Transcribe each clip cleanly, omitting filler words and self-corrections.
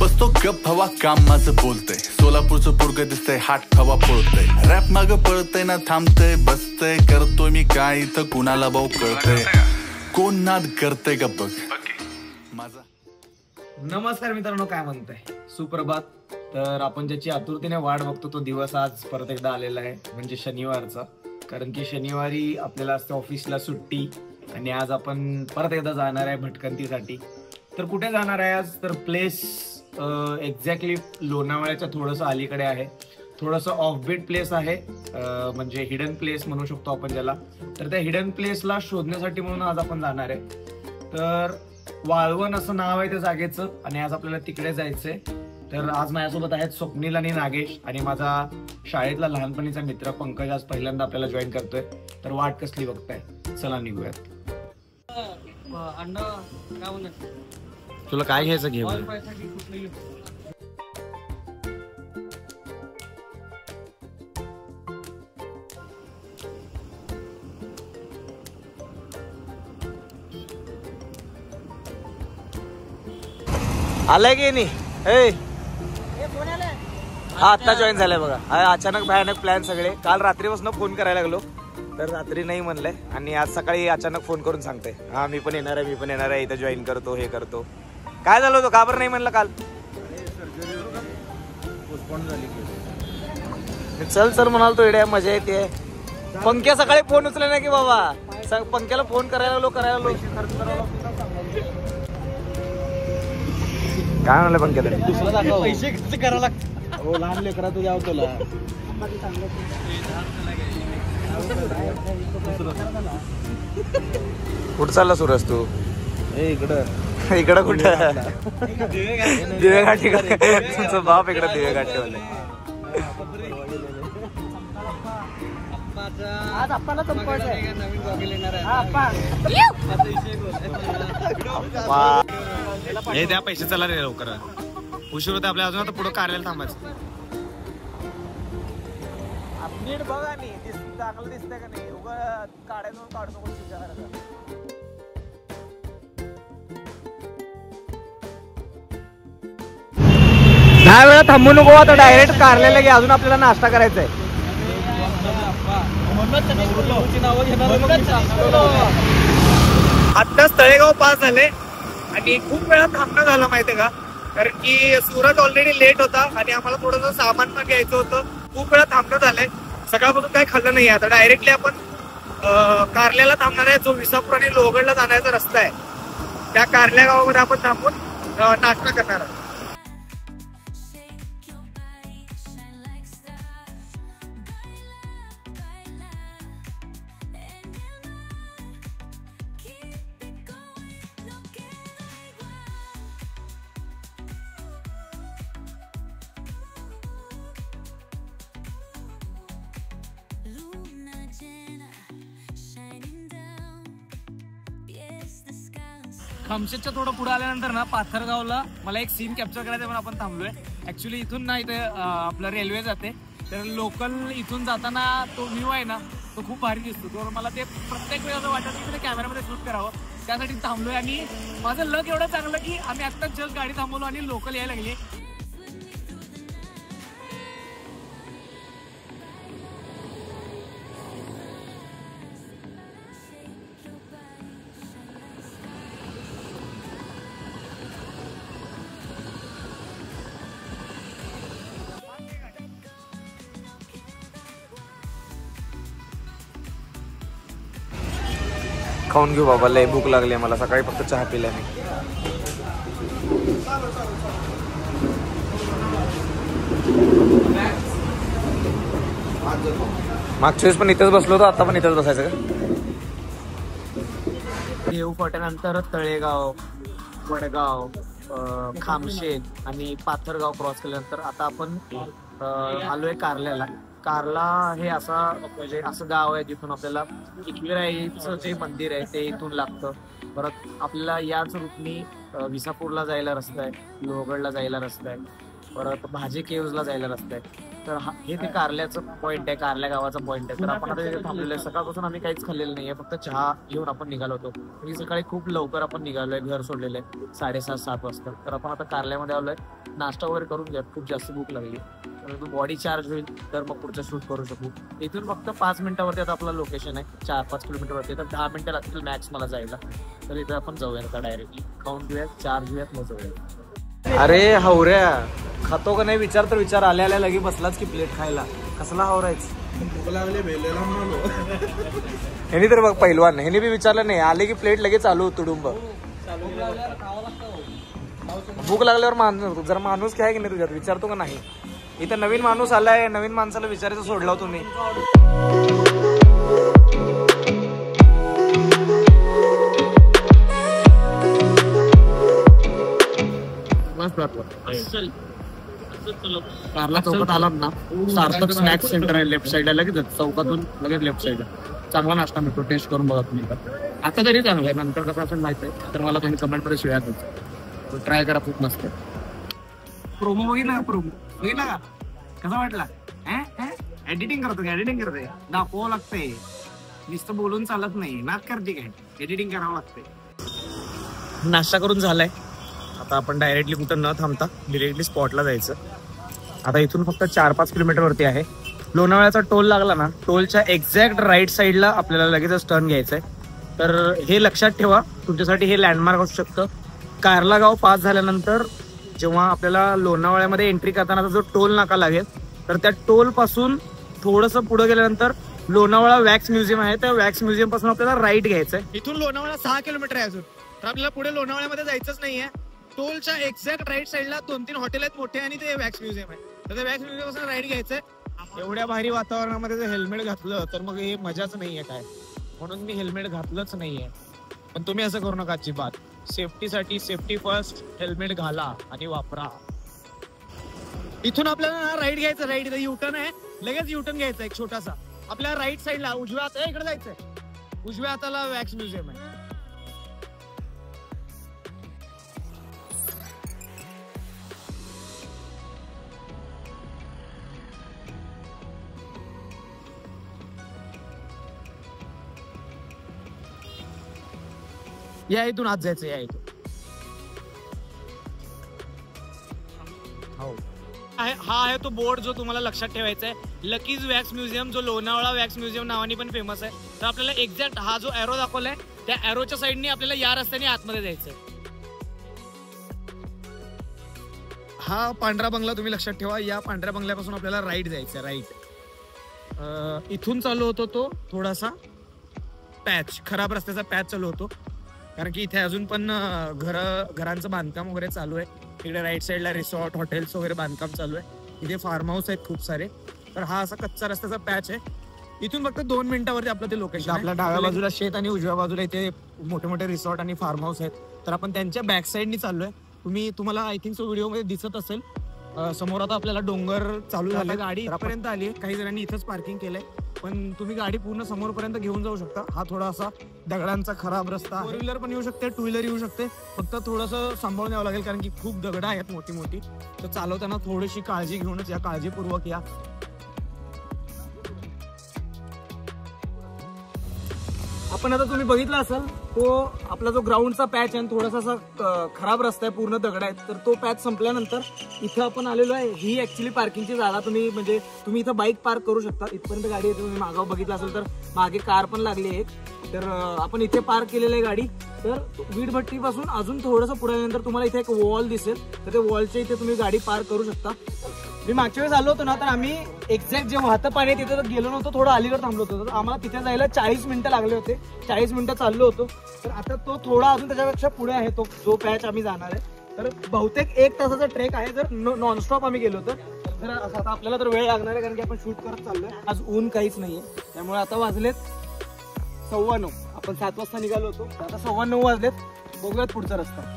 बसतो गप हवा काम माझं बोलतंय, सोलापूरचं पोरग दिसतंय हात हवा पळतंय, रॅप माग पळतंय ना थांबतंय बसतंय, करतोय मी काय इथं कुणाला भाऊ कळतंय, कोण नाद करतंय का बघ माझा. नमस्कार मित्रांनो, काय म्हणताय, सुप्रभात. तर आपण ज्याची आतुरतेने वाट बघतो तो दिवस आज परत एकदा आलेला आहे, म्हणजे शनिवारचा. कारण की शनिवारी आपल्याला असते ऑफिसला सुट्टी आणि आज आपण परत एकदा जाणार आहे भटकंतीसाठी. तर कुठे जाणार आहे आज, तर प्लेस एक्झॅक्टली लोणावळ्याच्या थोडंसं अलीकडे आहे, थोडंसं ऑफबीट प्लेस आहे, म्हणजे हिडन प्लेस म्हणू शकतो आपण ज्याला. तर त्या हिडन प्लेसला शोधण्यासाठी म्हणून आज आपण जाणार आहे. तर वाळवण असं नाव आहे त्या जागेचं आणि आज आपल्याला तिकडे जायचंय. तर आज माझ्यासोबत आहेत स्वप्नील आणि नागेश आणि माझा शाळेतला लहानपणीचा मित्र पंकज आज पहिल्यांदा आपल्याला जॉईन करतोय. तर वाट कसली बघताय, चला निघूयात. तुला काय घ्यायचं घे. आलाय की नाही? हा आता जॉईन झालाय बघा. अचानक भयानक प्लॅन सगळे. काल रात्रीपासून फोन करायला लागलो तर रात्री नाही म्हणलंय आणि आज सकाळी अचानक फोन करून सांगते हा मी पण येणार आहे इथं जॉईन करतो हे करतो. काय झालं होतं, का बरं नाही म्हणलं काल? चल सर म्हणाल तो इडे मजा येते. पंक्या सकाळी फोन उचले ना की बाबा, पंक्याला फोन करायला लागलो काय म्हणलं पंक्या पैसे किती करायला लागतात हो, लहान लेकरा तू द्याव तुला. कुठं चालला सुरस तू? इकडं कुठं? दिवेघाटी. तुमचं बाप इकडं दिवेघाटी वाले. आज आपल्याला हे द्या पैसे, चला रे लवकर, उशीर होते आपल्या अजून. आता पुढं कार्यालय थांबायचं. नीट बघा नी चांगलं दिसतंय का नाही, उगा काढायचं काढतो. दहा वेळा थांबू नको, आता डायरेक्ट कार्यालयाला घे. अजून आपल्याला नाश्ता करायचा आहे. आत्ताच तळेगाव पास झाले आणि खूप वेळा थांबणं झालं माहितीये का, कारण की सूरज ऑलरेडी लेट होता आणि आम्हाला थोडंसं सामान पण घ्यायचं होतं. खूप वेळा थांबणं झालंय, सकाळपासून काही खाल्लं नाही. आता डायरेक्टली आपण कार्ल्याला थांबणार आहे, जो विसापूर आणि लोहगडला जाण्याचा रस्ता आहे. त्या कार्ल्या गावामध्ये आपण थांबून नाश्ता करणार आहोत. खामशेतच्या थोडं पुढे आल्यानंतर ना पाथरगावला मला एक सीन कॅप्चर करायचा म्हणून आपण थांबलोय. ऍक्च्युली इथून ना इथे आपलं रेल्वे जाते, तर लोकल इथून जाताना तो व्ह्यू आहे ना तो खूप भारी दिसतो. तर मला ते प्रत्येक वेळेला असं वाटतं की ते कॅमेरामध्ये शूट करावं, त्यासाठी थांबलोय. आणि माझं लक एवढं चांगलं की आम्ही आत्ताच जस्ट गाडी थांबवलो आणि लोकल यायला लागली. खाऊन घेऊ बाबा, लय भूक लागली मला. सकाळी फक्त चहा पिला मी. मागच्या वेळेस पण इथेच बसलो होतो, आता पण इथेच बसायचं का? देव फाट्यानंतर तळेगाव, वडगाव, खामशेत आणि पाथरगाव क्रॉस केल्यानंतर आता आपण आलोय कार्ल्याला. कार्ला हे म्हणजे असं गाव आहे जिथून आपल्याला एकविराईचं जे मंदिर आहे ते इथून लागतं. परत आपल्याला याच रूटनी विसापूरला जायला रस्ता आहे, लोहगडला जायला रस्ता आहे. परत भाजी केव्हजला जायला रस्ता आहे. तर हे ते कारल्याचं पॉईंट आहे, कारल्या गावाचा पॉईंट आहे. तर आपण आता तिथे थांबलेलो आहे. सकाळपासून आम्ही काहीच खाल्लेलं नाहीये, फक्त चहा घेऊन आपण निघालो होतो. म्हणजे सकाळी खूप लवकर आपण निघालोय, घर सोडलेलं आहे 6:30-7 वाजता. तर आपण आता कारल्यामध्ये आलोय, नाश्ता वगैरे करून घ्या, खूप जास्त भूक लागली. तर बॉडी चार्ज होईल तर मग पुढचं शूट करू शकू. इथून फक्त 5 मिनिटावरती आता आपलं लोकेशन आहे, 4-5 किलोमीटरवरती. तर 10 मिनिटं लागतील मॅक्स मला जायला. तर इथे आपण जाऊया आता डायरेक्टली, खाऊन घेऊयात, चार्ज घेऊयात, मग जाऊया. अरे हवऱ्या, खातो का नाही विचार तर विचार, आल्या आल्या लगे बसलाच की प्लेट खायला. कसला हवरायच ह्यानी तर बघ पहिलवान, ह्यानी बी विचारलं नाही, आले की प्लेट लगेच चालू तुडुंब. भूक लागल्यावर जर माणूस काय की नाही तुझ्यात विचारतो का नाही. इथं नवीन माणूस आलाय, नवीन माणसाला विचारायचं सोडला तुम्ही. कारला चौकात आलात ना, सार्थक स्नॅक्स सेंटर आहे लेफ्ट साईडला, लगेच चौकातून लगेच लेफ्ट साईडला चांगला नाश्ता मिळतो. टेस्ट करून बघा तुम्ही. आता तरी चांगलं आहे, नंतर कसं असं माहिती आहे तर मला तुम्ही कमेंट मध्ये शिवाय ट्राय करा, खूप मस्त आहे. प्रोमो बघितला का कसा वाटला? एडिटिंग करतो का? एडिटिंग करते, दाखवावं लागतंय, नुसतं बोलून चालत नाही. नाच करते काय, एडिटिंग करावं लागतंय. नाश्ता करून झालाय, आता आपण डायरेक्टली कुठं न थांबता डिरेक्टली स्पॉटला जायचं. आता इथून फक्त 4-5 किलोमीटर वरती आहे. लोणावळ्याचा टोल लागला ना, टोलच्या एक्झॅक्ट राईट साईडला आपल्याला लगेचच टर्न घ्यायचा आहे. तर हे लक्षात ठेवा, तुमच्यासाठी हे लँडमार्क असू शकतं. कारला गाव पास झाल्यानंतर जेव्हा आपल्याला लोणावळ्यामध्ये एंट्री करताना जो टोल नाका लागेल, तर त्या टोल पासून थोडंसं पुढे गेल्यानंतर लोणावळा वॅक्स म्युझियम आहे. त्या वॅक्स म्युझियम पासून आपल्याला राईट घ्यायचं आहे. इथून लोणावळा 6 किलोमीटर आहे अजून, तर आपल्याला पुढे लोणावळ्यामध्ये जायचंच नाहीये. टोलच्या एक्झॅक्ट राईट साईडला 2-3 हॉटेल आहेत मोठे आणि ते वॅक्स म्युझियम आहे. तर ते वॅक्स म्युझियम पासून राईट घ्यायचंय. एवढ्या भारी वातावरणामध्ये जर हेल्मेट घातलं तर मग हे मजाच नाहीये काय, म्हणून मी हेल्मेट घातलंच नाहीये. पण तुम्ही असं करू नका अजिबात. सेफ्टीसाठी सेफ्टी फर्स्ट, हेल्मेट घाला आणि वापरा. इथून आपल्याला राईट घ्यायचं, राईट युटर्न आहे, लगेच युटर्न घ्यायचं एक छोटासा. आपल्याला राईट साईडला उजव्या हाताला इकडे जायचंय, उजव्या हाताला वॅक्स म्युझियम आहे. या इथून आत जायचं, या इथून. हो, हा आहे तो बोर्ड जो तुम्हाला लक्षात ठेवायचा आहे, लकीज वॅक्स म्युझियम, जो लोणावळा वॅक्स म्युझियम नावाने पण फेमस आहे. तर आपल्याला एक्झॅक्ट हा जो एरो दाखवलाय त्या एरोच्या साईडने आपल्याला या रस्त्याने आतमध्ये जायचंय. हा पांढरा बंगला तुम्ही लक्षात ठेवा, या पांढऱ्या बंगल्यापासून आपल्याला राईट जायचंय, राईट. इथून चालू होतो तो थोडासा पॅच, खराब रस्त्याचा पॅच चालू होतो, कारण की इथे अजून पण घरांचं बांधकाम वगैरे चालू आहे. इकडे राईट साईडला रिसॉर्ट, हॉटेल्स वगैरे बांधकाम चालू आहे. इथे फार्म हाऊस आहेत खूप सारे. तर हा असा कच्चा रस्त्याचा पॅच आहे. इथून फक्त 2 मिनिटावरती आपलं ते लोकेशन. आपल्या डाव्या बाजूला शेत आणि उजव्या बाजूला इथे मोठे मोठे रिसॉर्ट आणि फार्म हाऊस आहेत. तर आपण त्यांच्या बॅक साईडनी चाललोय. तुम्हाला आय थिंक सो व्हिडिओमध्ये दिसत असेल, समोर आता आपल्याला डोंगर चालू झाले. गाडी इथपर्यंत आली, काही जणांनी इथंच पार्किंग केलंय, पण तुम्ही गाडी पूर्ण समोरपर्यंत घेऊन जाऊ शकता. हा थोडासा दगडांचा खराब रस्ता, 4 व्हीलर पण येऊ शकते, 2 व्हीलर येऊ शकते. फक्त थोडंसं सांभाळून यावं लागेल, कारण की खूप दगड आहेत मोठी मोठी. तर चालवताना थोडीशी काळजी घेऊनच या, काळजीपूर्वक या. आपण आता तुम्ही बघितलं असेल तो आपला जो ग्राउंडचा पॅच आहे, थोडासा असा खराब रस्ता आहे, पूर्ण दगड आहेत. तर तो पॅच संपल्यानंतर इथं आपण आलेलो आहे. ही ऍक्च्युली पार्किंगची जागा. तुम्ही इथं बाईक पार्क करू शकता. इथपर्यंत गाडी येते. तुम्ही मागावर बघितलं असेल तर मागे कार पण लागली आहे. तर आपण इथे पार्क केलेलं आहे गाडी. तर वीटभट्टीपासून अजून थोडंसं पुढे आल्यानंतर तुम्हाला इथे एक वॉल दिसेल. तर ते वॉलच्या इथे तुम्ही गाडी पार्क करू शकता. मी मागच्या वेळेस आलो होतो ना, तर आम्ही एक्झॅक्ट जे वाहतं पाणी तिथे तर गेलो नव्हतो, थोडं अलीकडे थांबलो होतो. तर आम्हाला तिथे जायला 40 मिनिटं लागले होते. 40 मिनिटं चाललो होतो. तर आता तो थोडा अजून त्याच्यापेक्षा पुढे आहे तो जो पॅच आम्ही जाणार आहे. तर बहुतेक 1 तासाचा ट्रेक आहे जर नॉनस्टॉप आम्ही गेलो तर आता आपल्याला तर वेळ लागणार आहे, कारण की आपण शूट करत चाललोय. आज ऊन काहीच नाहीये, त्यामुळे आता वाजलेत 9:15. आपण 7 वाजता निघालो होतो, आता 9:15 वाजलेत. बघूयात पुढचा रस्ता.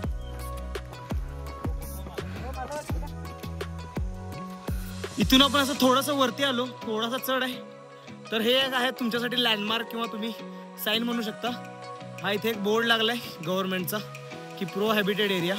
इथून आपण असं थोडंसं वरती आलो, थोडासा चढ आहे. तर हे आहे तुमच्यासाठी लँडमार्क किंवा तुम्ही साईन म्हणू शकता. हा इथे एक बोर्ड लागलाय गव्हर्नमेंटचा की प्रो हॅबिटेड एरिया.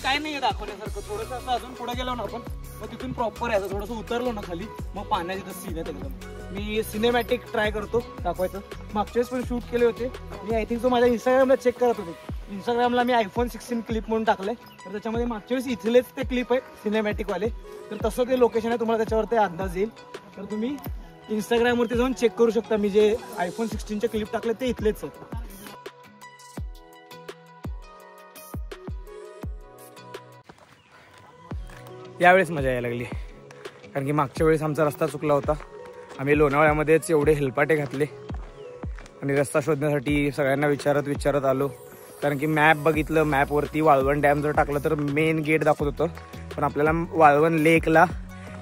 काय नाही दाखवण्यासारखं. थोडंसं असं अजून पुढे गेलो ना आपण, मग तिथून प्रॉपर आहे थोडंसं उतरलो ना खाली, मग पाण्याची सीन आहे एकदम. मी सिनेमॅटिक ट्राय करतो दाखवायचं. मागच्या वेळेस पण शूट केले होते मी. आय थिंक तो माझ्या इंस्टाग्रामला चेक करत होते. इंस्टाग्रामला मी iPhone 16 क्लिप म्हणून टाकलंय, तर त्याच्यामध्ये मागच्या वेळेस इथलेच ते क्लिप आहे सिनेमॅटिकवाले. तर तसं ते लोकेशन आहे, तुम्हाला त्याच्यावरती अंदाज येईल. तर तुम्ही इंस्टाग्रामवरती जाऊन चेक करू शकता. मी जे iPhone 16चे क्लिप टाकले ते इथलेच आहेत. यावेळेस मजा यायला लागली, कारण की मागच्या वेळेस आमचा रस्ता चुकला होता. आम्ही लोणावळ्यामध्येच एवढे हेलपाटे घातले आणि रस्ता शोधण्यासाठी सगळ्यांना विचारत आलो. कारण की मॅप बघितलं, मॅपवरती वाळवण डॅम जर टाकलं तर मेन गेट दाखवत होतं, पण आपल्याला वाळवण लेकला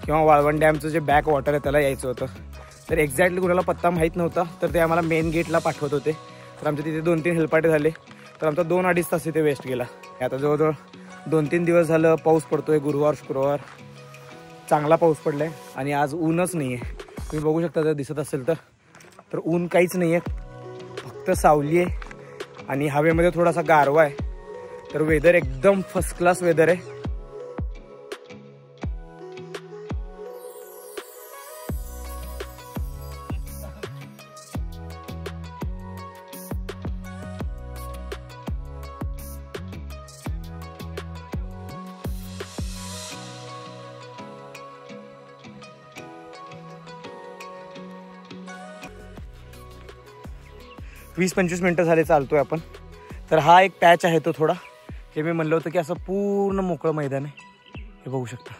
किंवा वाळवण डॅमचं जे बॅक वॉटर आहे त्याला यायचं होतं. तर एक्झॅक्टली कुणाला पत्ता माहीत नव्हता, तर ते आम्हाला मेन गेटला पाठवत होते. तर आमच्या तिथे 2-3 हेलपाटे झाले, तर आमचा 2-2.5 तास तिथे वेस्ट गेला. आता जवळजवळ 2-3 दिवस झालं पाऊस पडतोय. गुरुवार शुक्रवार चांगला पाऊस पडलाय आणि आज ऊनच नाही आहे. तुम्ही बघू शकता जर दिसत असेल तर ऊन काहीच नाही आहे, फक्त सावली आहे आणि हवेमध्ये थोडासा गारवा आहे. तर वेदर एकदम फर्स्ट क्लास वेदर आहे. वीस 25 मिनटं झाले चालतोय आपण. तर हा एक पॅच आहे तो थोडा, जे मी म्हणलं होतं की असं पूर्ण मोकळं मैदान आहे. हे बघू शकता,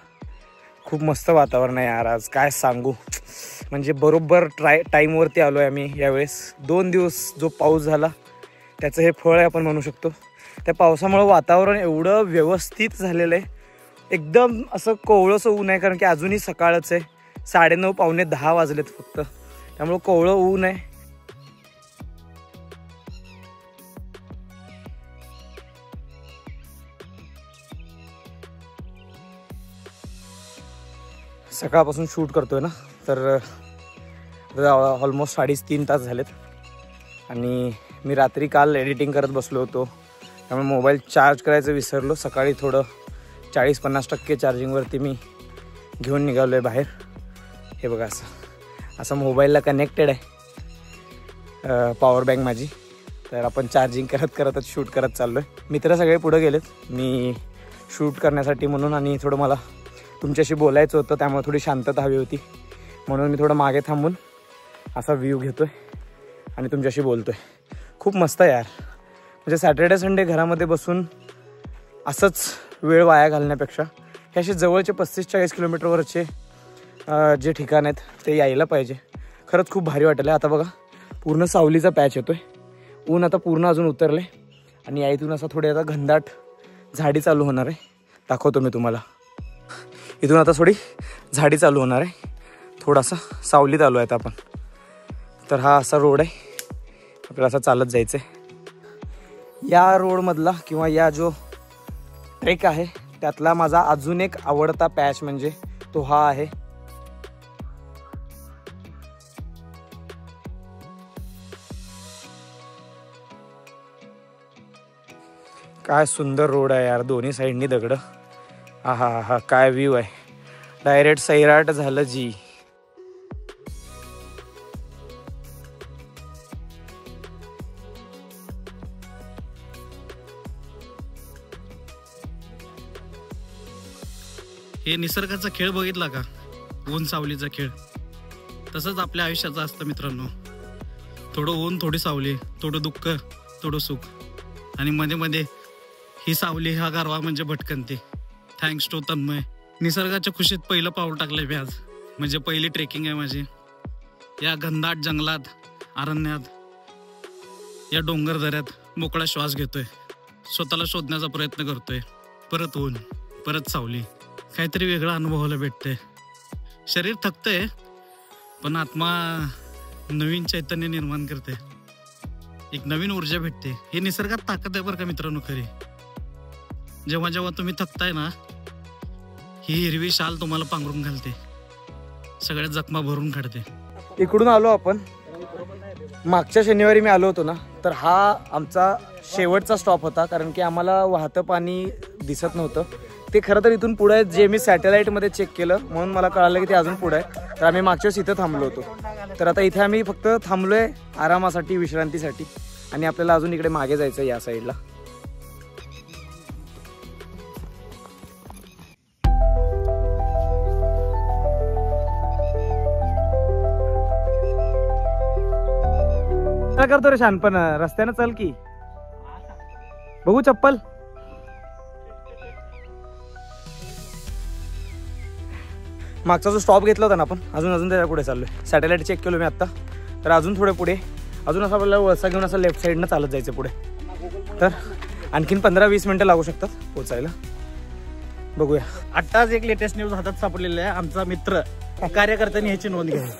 खूप मस्त वातावरण आहे यार आज. काय सांगू, म्हणजे बरोबर टाईमवरती आलो आहे आम्ही यावेळेस. 2 दिवस जो पाऊस झाला त्याचं हे फळ आहे आपण म्हणू शकतो. त्या पावसामुळं वातावरण एवढं व्यवस्थित झालेलं आहे, एकदम असं कोवळंसं ऊन आहे. कारण की अजूनही सकाळच आहे, 9:30 पावणे 10 वाजलेत फक्त, त्यामुळं कोवळं ऊन आहे. सकाळपासून शूट करतोय ना, तर ऑलमोस्ट 3.5 तास झालेत. आणि मी रात्री काल एडिटिंग करत बसलो होतो, त्यामुळे मोबाईल चार्ज करायचं विसरलो. सकाळी थोडं 40-50% चार्जिंगवरती मी घेऊन निघालो आहे बाहेर. हे बघा, असं मोबाईलला कनेक्टेड आहे पॉवर बँक माझी. तर आपण चार्जिंग करतच शूट करत चाललो आहे. मित्र सगळे पुढे गेलेत, मी शूट करण्यासाठी म्हणून. आणि थोडं मला तुमच्याशी बोलायचं होतं, त्यामुळे थोडी शांतता हवी होती, म्हणून मी थोडं मागे थांबून असा व्ह्यू घेतोय आणि तुमच्याशी बोलतोय. खूप मस्त आहे यार. म्हणजे सॅटर्डे संडे घरामध्ये बसून असंच वेळ वाया घालण्यापेक्षा हे असे जवळचे 35-40 किलोमीटरवरचे जे ठिकाण आहेत ते यायला पाहिजे. खरंच खूप भारी वाटेल. आता बघा पूर्ण सावलीचा पॅच येतोय, ऊन आता पूर्ण अजून उतरलं आहे आणि याईतून असं थोडी आता घनदाट झाडी चालू होणार आहे. दाखवतो मी तुम्हाला. इथून आता थोडी झाडी चालू होणार आहे, थोडासा सावलीत आलो आहे आपण. तर हा असा रोड आहे, आपल्याला असं चालत जायचं आहे. या रोडमधला किंवा या जो ट्रेक आहे त्यातला माझा अजून एक आवडता पॅच म्हणजे तो हा आहे. काय सुंदर रोड आहे यार, दोन्ही साईडनी दगडं. हा काय व्ह्यू आहे, डायरेक्ट सैराट झालं जी. हे निसर्गाचा खेळ बघितला का, ऊन सावलीचा खेळ. तसंच आपल्या आयुष्याचं असतं मित्रांनो. थोडं ऊन, थोडी सावली, थोडं दुःख, थोडं सुख, आणि मध्ये मध्ये ही सावली, हा गारवा म्हणजे भटकंती. Thanks to Tanmay. निसर्गाच्या खुशीत पहिलं पाऊल टाकलंय मी आज. म्हणजे पहिली ट्रेकिंग आहे माझी या घनदाट जंगलात, अरण्यात, या डोंगर दऱ्यात. मोकळा श्वास घेतोय, स्वतःला शोधण्याचा प्रयत्न करतोय. परत ऊन, परत सावली, काहीतरी वेगळा अनुभवायला भेटतंय. शरीर थकतंय पण आत्मा नवीन चैतन्य निर्माण करते, एक नवीन ऊर्जा भेटते. हे निसर्गात ताकद आहे बरं का मित्रांनो खरी. जेव्हा जेव्हा तुम्ही थकताय ना, ही हिरवी शाल तुम्हाला पांघरून घालते, सगळ्या जखमा भरून काढते. इकडून आलो आपण. मागच्या शनिवारी मी आलो होतो ना, तर हा आमचा शेवटचा स्टॉप होता. कारण की आम्हाला वाहतं पाणी दिसत नव्हतं. ते खरं तर इथून पुढे आहे, जे मी सॅटेलाईटमध्ये चेक केलं म्हणून मला कळालं की ते अजून पुढे आहे. तर आम्ही मागच्या वेळेस इथं थांबलो होतो. तर आता इथे आम्ही फक्त थांबलोय आरामासाठी, विश्रांतीसाठी. आणि आपल्याला अजून इकडे मागे जायचं या साईडला. काय करतो रे शानपण, रस्त्यानं चल की. बघू चप्पल. मागचा जो स्टॉप घेतला होता ना आपण, अजून त्याच्या पुढे चाललोय. सॅटेलाइट चेक केलं मी आता. तर अजून थोडे पुढे, अजून असं आपल्याला वळसा घेऊन असं लेफ्ट साईडनं चालत जायचं पुढे. तर आणखीन 15-20 मिनिटं लागू शकतात पोचायला. बघूया. आत्ताच एक लेटेस्ट न्यूज हातात सापडलेला आहे. आमचा मित्र कार्यकर्त्यांनी ह्याची नोंद घ्यावी.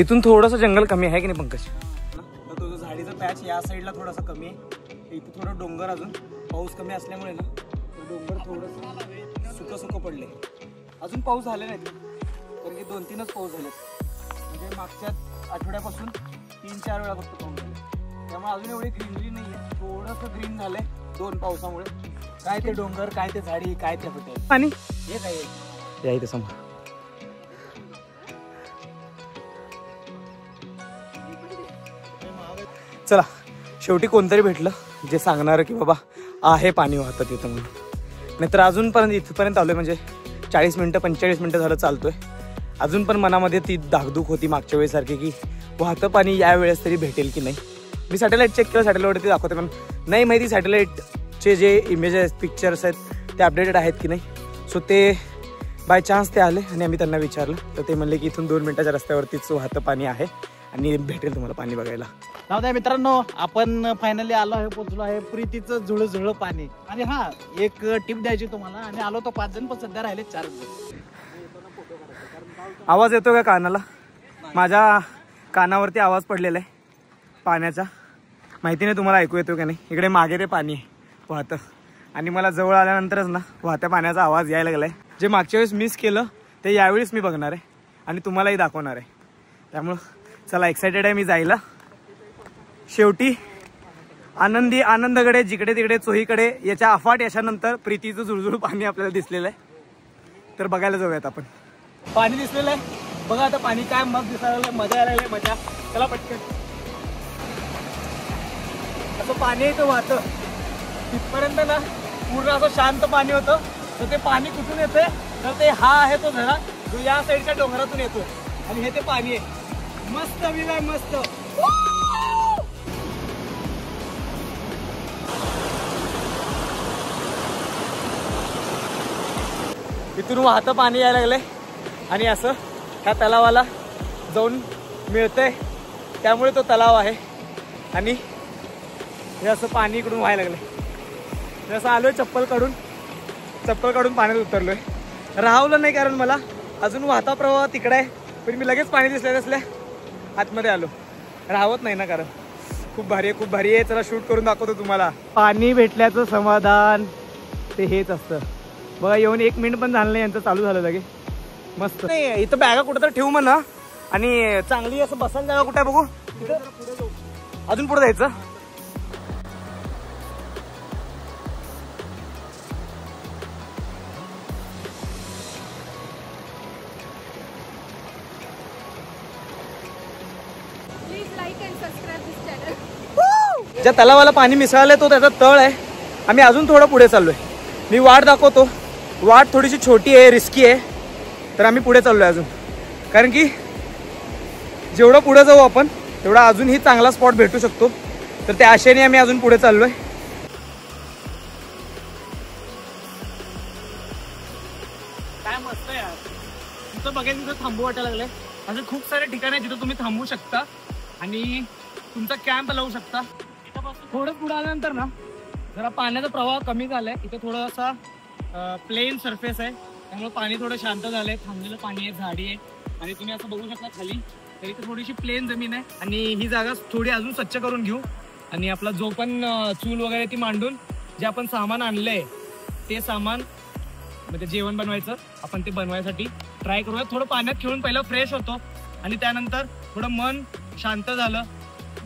इथून थोडंसं जंगल कमी आहे की नाही पंकज? तो जो झाडीचा पॅच या साईडला थोडासा कमी आहे. इथे थोडं डोंगर, अजून पाऊस कमी असल्यामुळे ना डोंगर थोडंसं सुकं पडले. अजून पाऊस झाले नाही, कारण की 2-3च पाऊस झाले. म्हणजे मागच्या आठवड्यापासून 3-4 वेळा फक्त पाऊस झाले. त्यामुळे अजून एवढी ग्रीनरी नाही आहे. थोडंसं ग्रीन झालंय 2 पावसामुळे. काय ते डोंगर, काय ते झाडी, काय ते होते. आणि हे काय या इथे समोर. चला, शेवटी कोणतरी भेटलं जे सांगणार की बाबा आहे पाणी वाहतं तिथं म्हणून. नाहीतर अजूनपर्यंत इथपर्यंत आलोय, म्हणजे 40 मिनिटं 45 मिनिटं झालं चालतोय. अजून पण मनामध्ये ती धाकधूक होती मागच्या वेळेसारखी की वाहतं पाणी या वेळेस तरी भेटेल की नाही. मी सॅटेलाईट चेक केलं, सॅटेलाईटवरती दाखवते, पण नाही माहिती सॅटेलाईटचे जे इमेजेस पिक्चर्स आहेत ते अपडेटेड आहेत की नाही. सो ते बाय चान्स ते आले आणि आम्ही त्यांना विचारलं. तर ते म्हणले की इथून 2 मिनिटाच्या रस्त्यावरतीच वाहतं पाणी आहे आणि भेटेल तुम्हाला पाणी बघायला. जाऊ द्या मित्रांनो, आपण फायनली आलो आहे, पोहोचलो आहे. प्रीतीचं झुळझुळ पाणी. आणि हा एक टिप द्यायची तुम्हाला. आणि आलो तो 5 जण, पण सध्या राहिले 4 जण. आवाज येतो का कानाला? माझ्या कानावरती आवाज पडलेला आहे पाण्याचा. माहिती नाही तुम्हाला ऐकू येतो का नाही. इकडे मागे ते पाणी आहे वाहतं, आणि मला जवळ आल्यानंतरच ना वाहत्या पाण्याचा आवाज यायला लागलाय. जे मागच्या वेळेस मिस केलं ते यावेळेस मी बघणार आहे आणि तुम्हालाही दाखवणार आहे. त्यामुळं चला, एक्सायटेड आहे मी जायला. शेवटी आनंदगडे जिकडे तिकडे चोहीकडे याच्या अफाट यशानंतर प्रीतीचं झुळझुळ पाणी आपल्याला दिसलेलं आहे. तर बघायला जाऊयात आपण. पाणी दिसलेलं आहे बघा आता. पाणी काय मग दिसायला लागलं, मजा यायला लागली, मजा. चला पटकन. असं पाणी इथं वाहतं तिथपर्यंत ना पूर्ण असं शांत पाणी होतं. तर ते पाणी कुठून येते, तर ते हा आहे तो झरा जो या साईडच्या डोंगरातून येतो. आणि हे ते पाणी आहे. मस्त व्ह्यू आहे, मस्त. इथून वाहतं पाणी यायला लागलंय आणि असं ह्या तलावाला जाऊन मिळतंय. त्यामुळे तो तलाव आहे. आणि हे असं पाणी इकडून व्हायला लागलंय. जसं आलोय चप्पल काढून पाण्यात उतरलोय. राहवलं नाही, कारण मला अजून वाहता प्रवाह तिकडे आहे. पण मी लगेच पाणी दिसल्या आतमध्ये आलो. राहवत नाही ना, कारण खूप भारी आहे, खूप भारी आहे. चला शूट करून दाखवतो तुम्हाला. पाणी भेटल्याचं समाधान ते हेच असतं बघा. येऊन 1 मिनिट पण झालं नाही यांचं, चालू झालं लगे. मस्त. नाही इथं बॅगा कुठं तर ठेवू म्हणा. आणि चांगली असं बसायला जागा कुठे बघू. अजून पुढे जायचं. ज्या तलावाला पाणी मिसळलंय तो त्याचा तळ आहे. आम्ही अजून थोडं पुढे चाललोय. मी वाट दाखवतो. वाट थोडीशी छोटी आहे, रिस्की आहे. तर आम्ही पुढे चाललोय अजून, कारण की जेवढं पुढे जाऊ आपण तेवढा अजूनही चांगला स्पॉट भेटू शकतो. तर त्या आशेने आम्ही अजून पुढे चाललोय. काय मस्त यार. तिथं बघायला तिथं थांबू वाटायला लागलंय. असे खूप सारे ठिकाण आहे जिथं तुम्ही थांबू शकता आणि तुमचा कॅम्प लावू शकता. थोडं पुढे आल्यानंतर ना जरा पाण्याचा प्रवाह कमी झालाय. इथं थोडासा प्लेन सरफेस आहे, त्यामुळे पाणी थोडं शांत झालंय. थांबलेलं पाणी आहे, झाडी आहे. आणि तुम्ही असं बघू शकता खाली तर इथे थोडीशी प्लेन जमीन आहे. आणि ही जागा थोडी अजून स्वच्छ करून घेऊ. आणि आपला जो पण चूल वगैरे ती मांडून जे आपण सामान आणलंय ते सामान, म्हणजे जेवण बनवायचं, आपण ते बनवायसाठी ट्राय करूया. थोडं पाण्यात खेळून पहिलं फ्रेश होतो आणि त्यानंतर थोडं मन शांत झालं,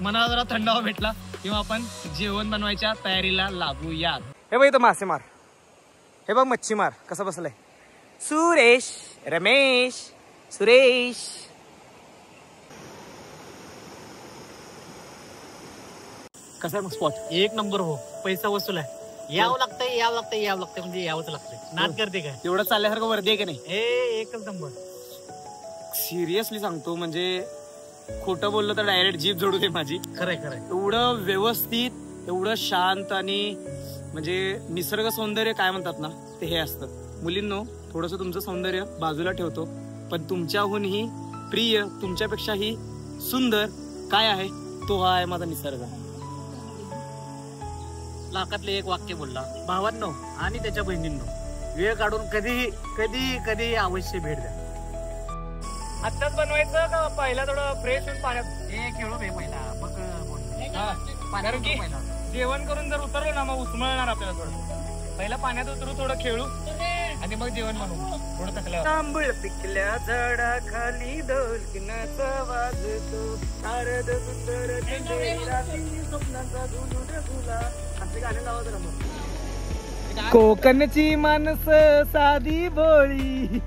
मनाला जरा थंडावा भेटला किंवा आपण जेवण बनवायच्या तयारीला लागूयात. हे बघ इथं मासेमार, हे बघ मच्छीमार कसं बसलाय. सुरेश, रमेश, सुरेश. कसं आहे मग स्पॉट? एक नंबर हो, पैसा वसूल आहे. यावं लागतंय म्हणजे यावंच लागतंय. नाद करते काय एवढं चालल्यासारखं वर्दी आहे की नाही? एकच नंबर. सिरियसली सांगतो, म्हणजे खोटं बोललं तर डायरेक्ट जीभ जोडू दे माझी. खरंय. एवढं व्यवस्थित, एवढं शांत आणि म्हणजे निसर्ग सौंदर्य काय म्हणतात ना, ते हे असतं. मुलींनो, थोडंसं तुमचं सौंदर्य बाजूला ठेवतो, पण तुमच्याहूनही प्रिय, तुमच्यापेक्षाही सुंदर काय आहे, तो हा आहे माझा निसर्ग. लाखातले एक वाक्य बोलला. भावांनो आणि त्याच्या बहिणींनो, वेळ काढून कधी अवश्य भेट द्या. आत्ताच बनवायचं का पहिला थोडं फ्रेश होऊन पाण्यात खेळू दे पहिला, मग कारण की जेवण करून जर उतरलो ना, मग उचमळणार आपल्याला. थोडं पहिला पाण्यात उतरू, थोडं खेळू आणि मग जेवण बनवू. थोडं थकल्या. तांबूळ पिकल्या झाडाखाली ढोलकीनाचा वाजतो, शारद सुंदर स्वप्नांचा झुला. असे गाणे लावा जरा मग. कोकणची माणसं साधी भोळी.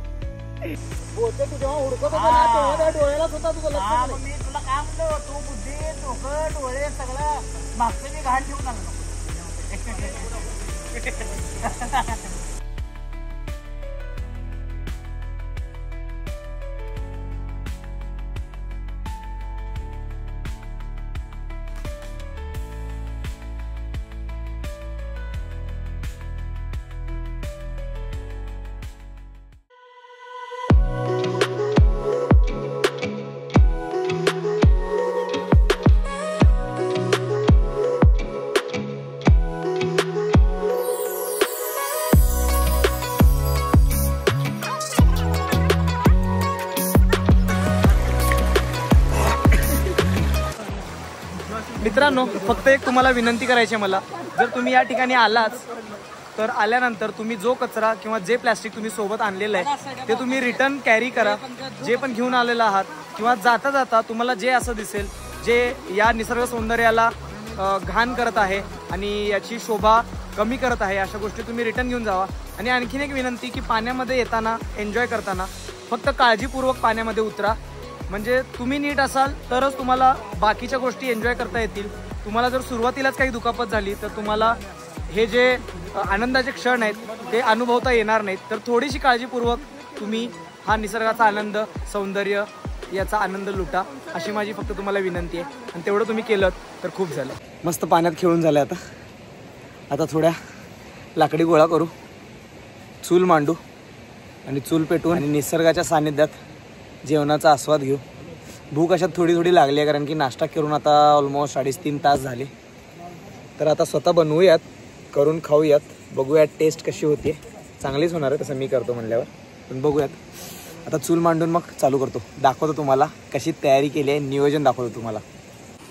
बोलते तू जेव्हा हुडकत होता ना, तेव्हा त्या डोळ्यालाच होता तुझा. मी तुला काय म्हणतो, तू बुद्धी, डोकं, डोळे सगळं मागचं मी घाण ठेवून आलो. मित्रांनो, फक्त एक तुम्हाला विनंती करायची मला, जर तुम्ही या ठिकाणी आलाच तर आल्यानंतर तुम्ही जो कचरा किंवा जे प्लॅस्टिक तुम्ही सोबत आणलेलं आहे ते तुम्ही रिटर्न कॅरी करा. जे पण घेऊन आलेलं आहात किंवा जाता जाता तुम्हाला जे असं दिसेल जे या निसर्ग सौंदर्याला घाण करत आहे आणि याची शोभा कमी करत आहे, अशा गोष्टी तुम्ही रिटर्न घेऊन जावा. आणि आणखीन एक विनंती की पाण्यामध्ये येताना, एन्जॉय करताना फक्त काळजीपूर्वक पाण्यामध्ये उतरा. म्हणजे तुम्ही नीट असाल तरच तुम्हाला बाकीच्या गोष्टी एन्जॉय करता येतील. तुम्हाला जर सुरुवातीलाच काही दुखापत झाली तर तुम्हाला हे जे आनंदाचे क्षण आहेत ते अनुभवता येणार नाहीत. तर थोडीशी काळजीपूर्वक तुम्ही हा निसर्गाचा आनंद, सौंदर्य याचा आनंद लुटा, अशी माझी फक्त तुम्हाला विनंती आहे. आणि तेवढं तुम्ही केलं तर खूप झालं. मस्त पाण्यात खेळून झालं. आता थोड्या लाकडी गोळा करू, चूल मांडू आणि चूल पेटवून आणि निसर्गाच्या सानिध्यात जेवणाचा आस्वाद घेऊ. भूक अशात थोडी थोडी लागली आहे, कारण की नाश्ता करून आता ऑलमोस्ट 3.5 तास झाले. तर आता स्वतः बनवूयात, करून खाऊयात, बघूयात टेस्ट कशी होते. चांगलीच होणार आहे तसं मी करतो म्हणल्यावर, पण बघूयात. आता चूल मांडून मग चालू करतो, दाखवतो तुम्हाला कशी तयारी केली आहे, नियोजन दाखवतो तुम्हाला.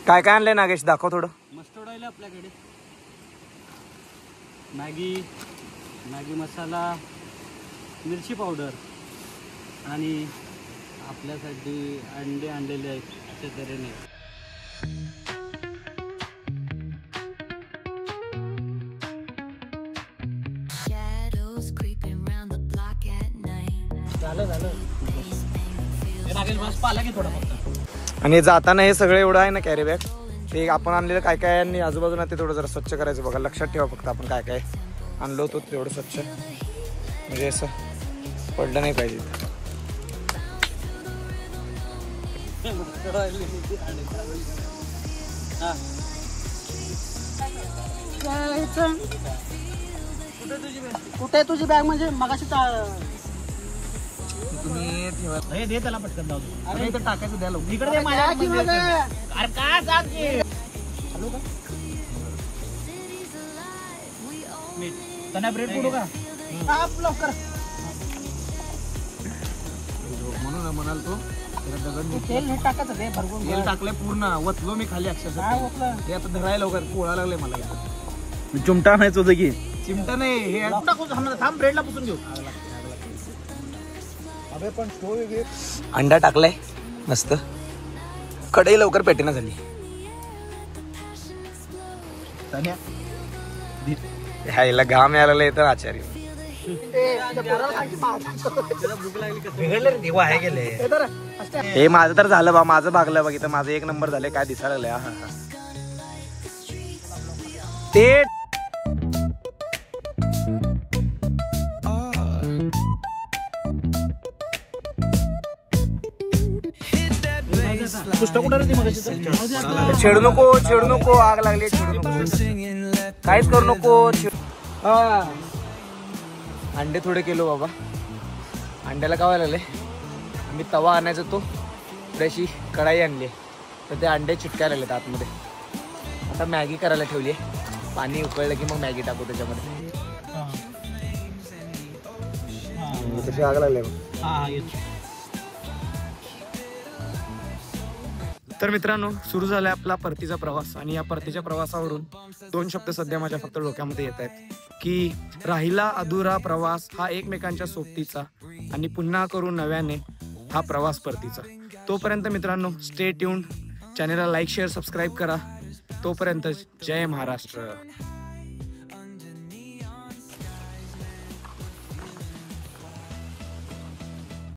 काय काय आणलंय नागेश, दाखव थोडं. मस्टर्ड ऑइल आपल्याकडे, मॅगी मसाला, मिरची पावडर आणि आपल्यासाठी अंडे आणलेले आहेत अशा तऱ्हेने. आणि जाताना हे सगळं एवढं आहे ना कॅरी बॅग, ते आपण आणलेलं काय काय आणि आजूबाजूला ते थोडं जरा स्वच्छ करायचं बघा. लक्षात ठेवा फक्त आपण काय काय आणलो होतो तेवढं स्वच्छ, म्हणजे असं पडलं नाही पाहिजे. कुठे आहे तुझी बॅग? म्हणजे मगाशी तुम्ही ठेवा, दे त्याला पटकन जाऊ. अरे इथं टाकायचं द्या लवकर. इकडे अरे काय सांग त्यांना ब्रेड पुढू का लवकर. म्हणून म्हणाल तो तेल हे टाकायचं ते भरपूर. तेल टाकलंय पूर्ण, वतलो मी खाली अक्षरशः. हे आता धरायला लवकर पोळा लागले मला. चिमटा आणायचं होतं की? चिमटा नाही, हे थांब ब्रेडला पुसून घेऊ. अंडा टाकलाय मस्त, कढई लवकर पेटेना झाली. ह्याला घाम यायला येतं आचार्य. हे माझं तर झालं बा, माझं भागलं बघ. इथं माझं 1 नंबर झालंय. काय दिसायला लागलंय. हा ते छेडू नको आग लागली. छेडू नको, काहीच करू नको. अंडे थोडे केलो बाबा. अंड्याला काय व्हायला लागले, मी तवा आणायचा तो थोडीशी कढाई आणली तर ते अंडे चिटकायला लागलेत आतमध्ये. आता मॅगी करायला ठेवली आहे. पाणी उकळलं की मग मॅगी टाकू त्याच्यामध्ये. तशी आग लागली. तर मित्रांनो, सुरू झालाय आपला परतीचा प्रवास. आणि या परतीच्या प्रवासावरून 2 शब्द सध्या माझ्या फक्त डोक्यामध्ये येत आहेत की राहिला अधुरा प्रवास हा एकमेकांच्या सोबतीचा, आणि पुन्हा करू नव्याने हा प्रवास परतीचा. तोपर्यंत मित्रांनो, स्टे ट्यून्ड. चॅनेलला लाईक शेअर सबस्क्राईब करा. तोपर्यंत जय महाराष्ट्र.